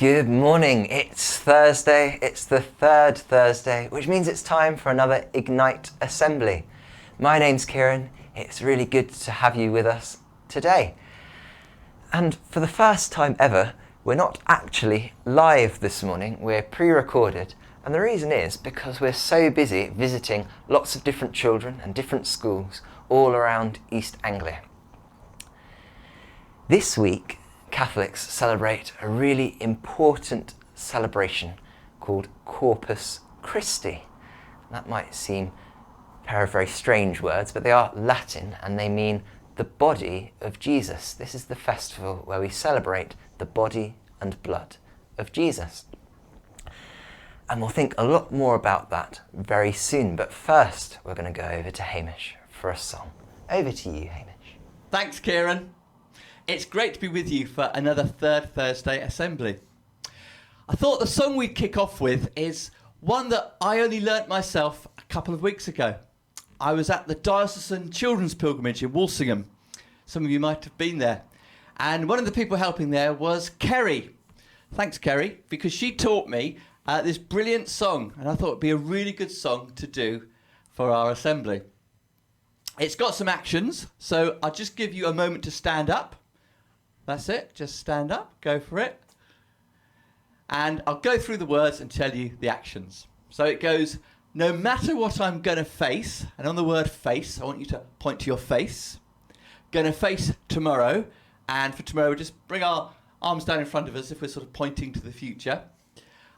Good morning. It's Thursday. It's the third Thursday, which means it's time for another Ignite Assembly. My name's Kieran. It's really good to have you with us today. And for the first time ever, we're not actually live this morning. We're pre-recorded. And the reason is because we're so busy visiting lots of different children and different schools all around East Anglia. This week, Catholics celebrate a really important celebration called Corpus Christi. That might seem a pair of very strange words, but they are Latin and they mean the body of Jesus. This is the festival where we celebrate the body and blood of Jesus. And we'll think a lot more about that very soon. But first, we're going to go over to Hamish for a song. Over to you, Hamish. Thanks, Kieran. It's great to be with you for another third Thursday assembly. I thought the song we'd kick off with is one that I only learnt myself a couple of weeks ago. I was at the Diocesan Children's Pilgrimage in Walsingham. Some of you might have been there. And one of the people helping there was Kerry. Thanks, Kerry, because she taught me this brilliant song, and I thought it'd be a really good song to do for our assembly. It's got some actions, so I'll just give you a moment to stand up. That's it, just stand up, go for it. And I'll go through the words and tell you the actions. So it goes, no matter what I'm going to face, and on the word face, I want you to point to your face. Going to face tomorrow, and for tomorrow, we'll just bring our arms down in front of us if we're sort of pointing to the future.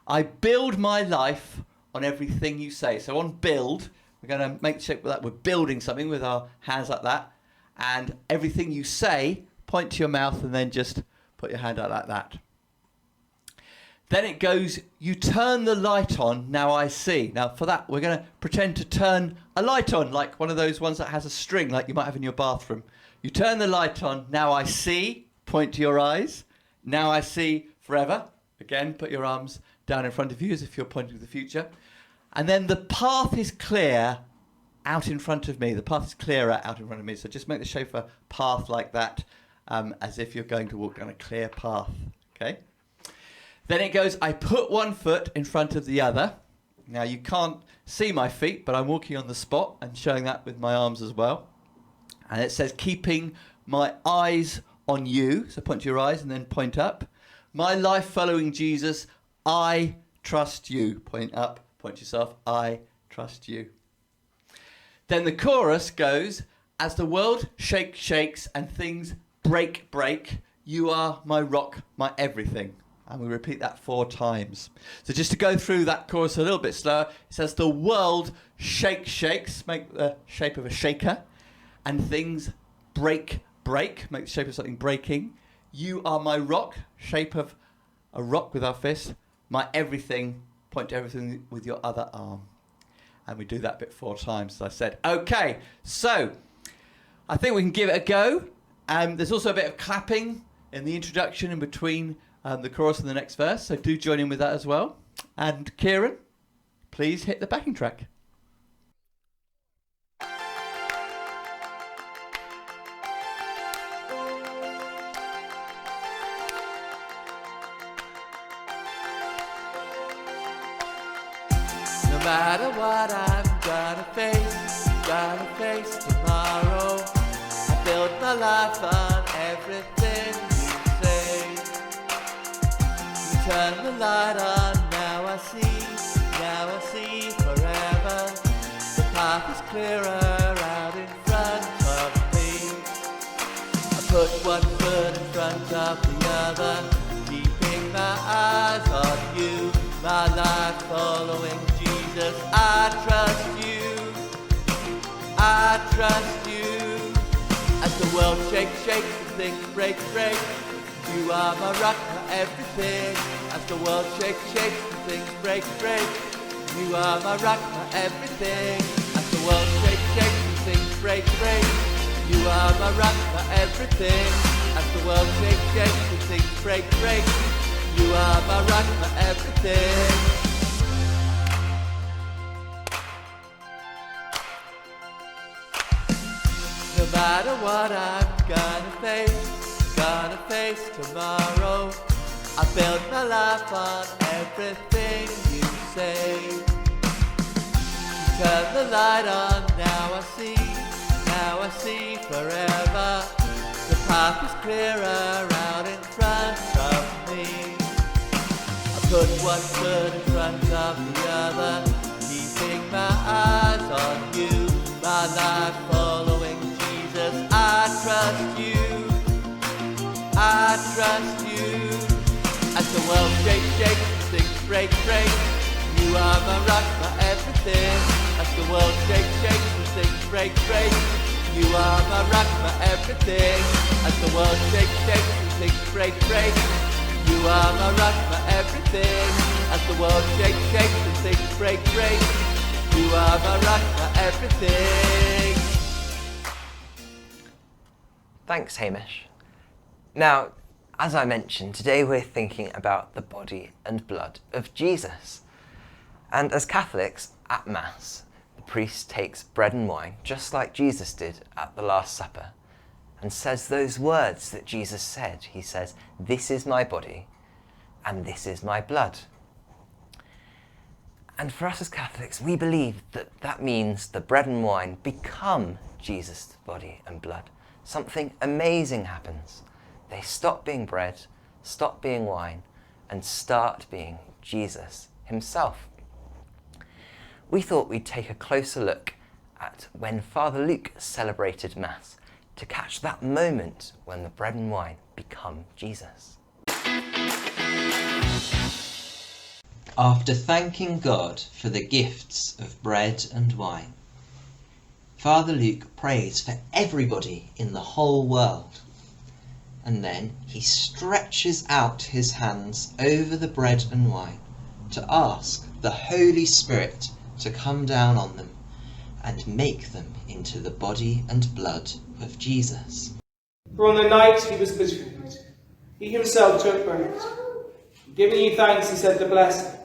I build my life on everything you say. So on build, we're going to make the shape of that. We're building something with our hands like that. And everything you say, point to your mouth and then just put your hand out like that. Then it goes, you turn the light on, now I see. Now for that, we're going to pretend to turn a light on, like one of those ones that has a string, like you might have in your bathroom. You turn the light on, now I see, point to your eyes. Now I see forever. Again, put your arms down in front of you as if you're pointing to the future. And then the path is clear out in front of me. The path is clearer out in front of me. So just make the shape of a path like that. As if you're going to walk down a clear path, okay? Then it goes, I put one foot in front of the other. Now you can't see my feet, but I'm walking on the spot and showing that with my arms as well. And it says, keeping my eyes on you. So point to your eyes and then point up. My life following Jesus, I trust you. Point up, point to yourself, I trust you. Then the chorus goes, as the world shakes and things break, you are my rock, my everything. And we repeat that 4 times. So just to go through that chorus a little bit slower, it says the world shakes, make the shape of a shaker, and things break, make the shape of something breaking. You are my rock, shape of a rock with our fist, my everything, point to everything with your other arm. And we do that bit 4 times, as I said. Okay, so I think we can give it a go. There's also a bit of clapping in the introduction in between the chorus and the next verse, so do join in with that as well. And Kieran, please hit the backing track. No matter what I'm gonna face tomorrow. I build my life on everything you say. You turn the light on, now I see forever. The path is clearer out in front of me. I put one foot in front of the other, keeping my eyes on you. My life following Jesus, I trust you. I trust you. As the world shakes and things break, you are my rock, my everything. As the world shakes and things break, you are my rock, my everything. As the world shakes and things break, you are my rock, my everything. As the world shakes and things break, you are my rock, my everything. No matter what I'm gonna face tomorrow. I build my life on everything you say. You turn the light on, now I see forever. The path is clearer out in front of me. I put one foot in front of the other, keeping my eyes on you. My life following Jesus, I trust you, I trust you. As the world shakes, things break, you are my rock, my everything. As the world shakes, things break, you are my rock, my everything. As the world shakes, things break, you are my rock, my everything. As the world shakes, things break, you are my rock, my everything. Thanks, Hamish. Now, as I mentioned, today we're thinking about the body and blood of Jesus. And as Catholics, at Mass, the priest takes bread and wine, just like Jesus did at the Last Supper, and says those words that Jesus said. He says, "This is my body, and this is my blood." And for us as Catholics, we believe that that means the bread and wine become Jesus' body and blood. Something amazing happens. They stop being bread, stop being wine, and start being Jesus himself. We thought we'd take a closer look at when Father Luke celebrated Mass to catch that moment when the bread and wine become Jesus. After thanking God for the gifts of bread and wine, Father Luke prays for everybody in the whole world. And then he stretches out his hands over the bread and wine to ask the Holy Spirit to come down on them and make them into the body and blood of Jesus. For on the night he was betrayed, he himself took bread. Giving you thanks, he said the blessing,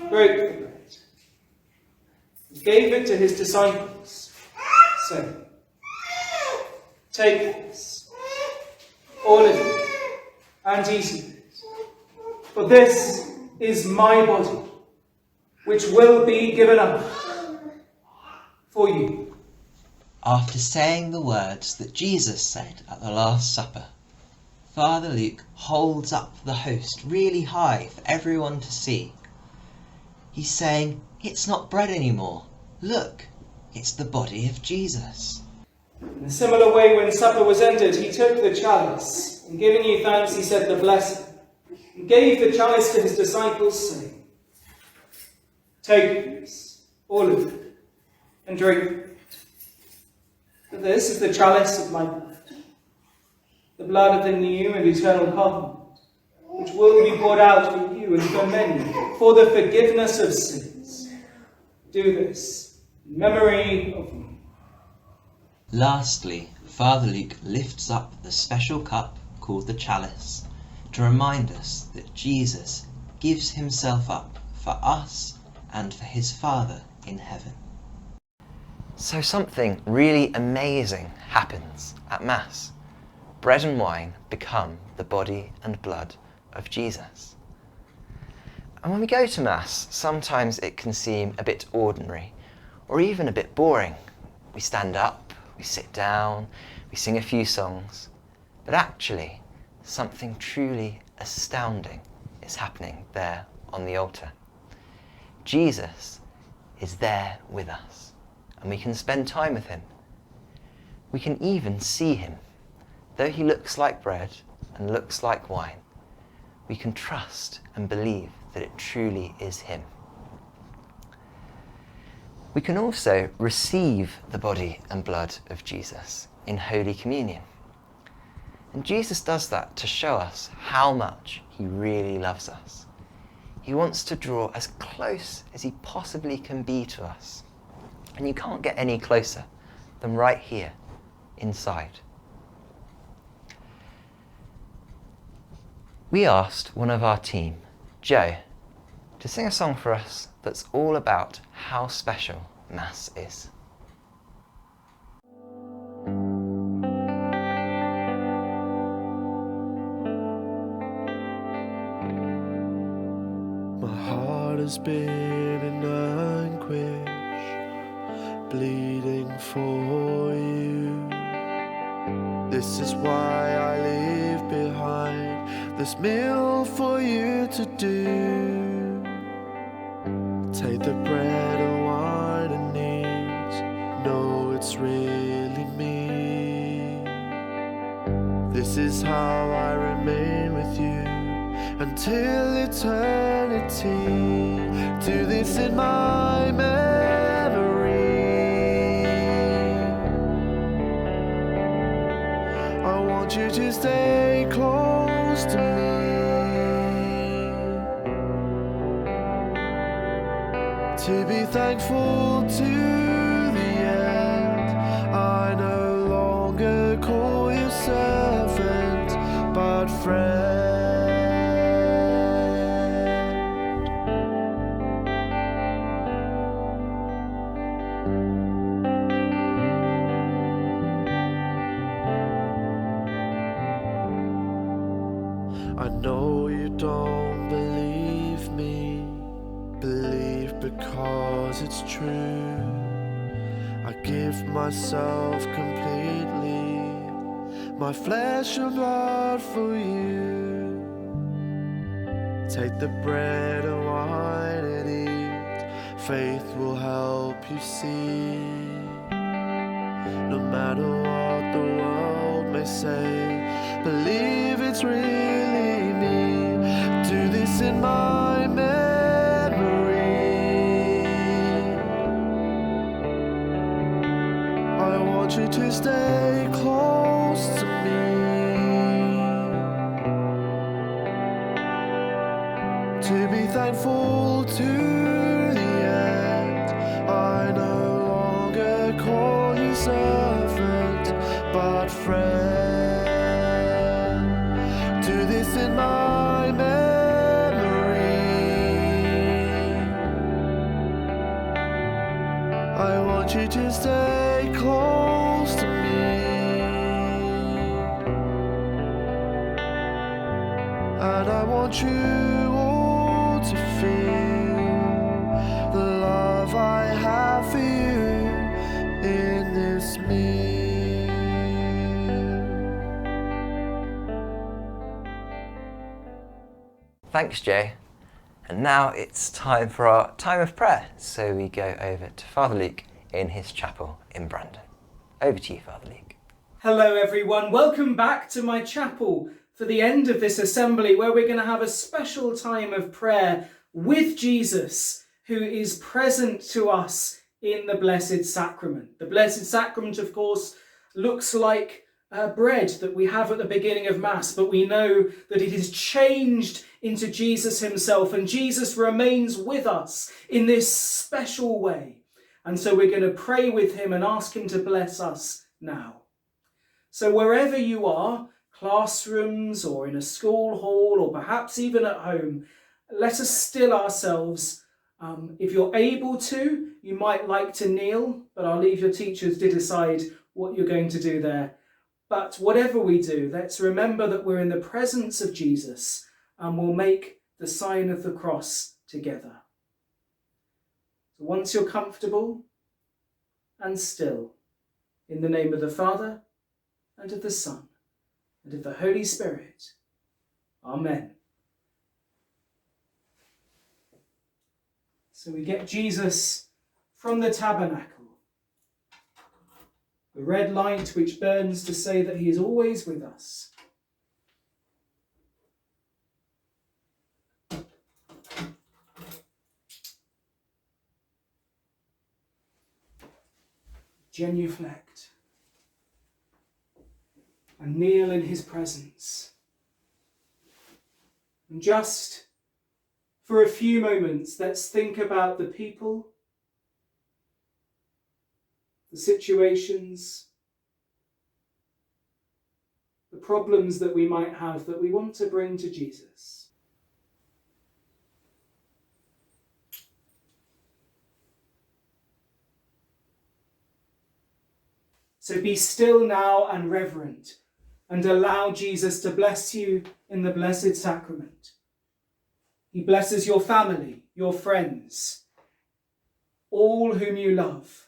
broke the bread, and gave it to his disciples, saying, "Take this, all of it, and eat of it, for this is my body, which will be given up for you." After saying the words that Jesus said at the Last Supper, Father Luke holds up the host really high for everyone to see. He's saying, it's not bread anymore. Look, it's the body of Jesus. In a similar way, when supper was ended, he took the chalice, and giving you thanks, he said the blessing, and gave the chalice to his disciples, saying, "Take this, all of it, and drink it. For this is the chalice of my blood, the blood of the new and eternal covenant, which will be poured out for you and for many, for the forgiveness of sins. Do this in memory of me." Lastly, Father Luke lifts up the special cup called the chalice to remind us that Jesus gives himself up for us and for his Father in heaven. So something really amazing happens at Mass. Bread and wine become the body and blood of Jesus. And when we go to Mass, sometimes it can seem a bit ordinary or even a bit boring. We stand up, we sit down, we sing a few songs, but actually something truly astounding is happening there on the altar. Jesus is there with us, and we can spend time with him. We can even see him. Though he looks like bread and looks like wine, we can trust and believe that it truly is him. We can also receive the body and blood of Jesus in Holy Communion. And Jesus does that to show us how much he really loves us. He wants to draw as close as he possibly can be to us. And you can't get any closer than right here, inside. We asked one of our team, Joe, to sing a song for us that's all about how special Mass is. has been in anguish, bleeding for you. This is why I leave behind this meal for you to do. Take the bread and wine and eat. No, it's really me. This is how I remain with you until eternity. Do this in my memory. I want you to stay close to me. To be thankful to the end. I no longer call you servant, but friend. I know you don't believe me. Believe because it's true. I give myself completely, my flesh and blood for you. Take the bread and wine and eat. Faith will help you see. No matter what the world may say, believe it's really me. Do this in my memory. I want you to stay close to me. To be thankful to the end. I no longer call you servant, but friend. Do this in my memory. I want you to stay close to me. And I want you all to feel the love I have for you in this meal. Thanks, Joe. And now it's time for our time of prayer. So we go over to Father Luke in his chapel in Brandon. Over to you, Father Luke. Hello everyone, welcome back to my chapel for the end of this assembly where we're going to have a special time of prayer with Jesus, who is present to us in the Blessed Sacrament. The Blessed Sacrament, of course, looks like bread that we have at the beginning of Mass, but we know that it is changed into Jesus himself, and Jesus remains with us in this special way. And so we're going to pray with him and ask him to bless us now. So wherever you are, classrooms or in a school hall or perhaps even at home, let us still ourselves. If you're able to, you might like to kneel, but I'll leave your teachers to decide what you're going to do there. But whatever we do, let's remember that we're in the presence of Jesus and we'll make the sign of the cross together. So once you're comfortable and still, in the name of the Father, and of the Son, and of the Holy Spirit. Amen. So we get Jesus from the tabernacle, the red light which burns to say that he is always with us. Genuflect and kneel in his presence. And just for a few moments, let's think about the people, the situations, the problems that we might have that we want to bring to Jesus. So be still now and reverent, and allow Jesus to bless you in the Blessed Sacrament. He blesses your family, your friends, all whom you love.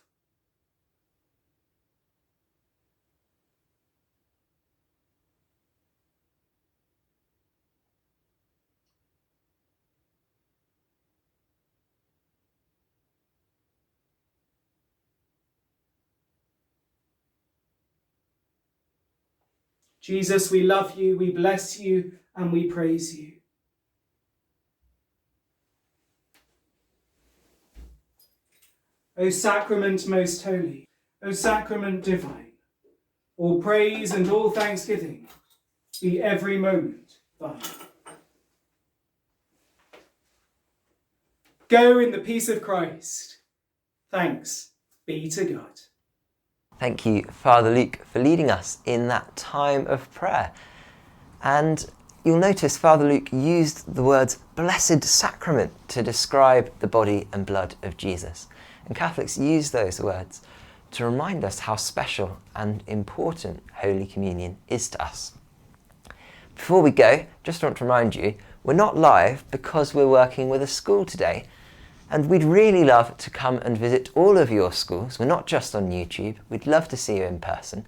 Jesus, we love you, we bless you, and we praise you. O sacrament most holy, O sacrament divine, all praise and all thanksgiving be every moment thine. Go in the peace of Christ. Thanks be to God. Thank you, Father Luke, for leading us in that time of prayer. And you'll notice Father Luke used the words blessed sacrament to describe the body and blood of Jesus. And Catholics use those words to remind us how special and important Holy Communion is to us. Before we go, just want to remind you, we're not live because we're working with a school today. And we'd really love to come and visit all of your schools. We're not just on YouTube. We'd love to see you in person.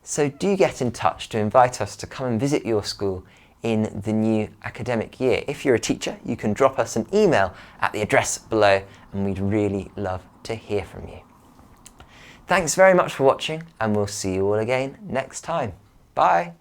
So do get in touch to invite us to come and visit your school in the new academic year. If you're a teacher, you can drop us an email at the address below, and we'd really love to hear from you. Thanks very much for watching, and we'll see you all again next time. Bye.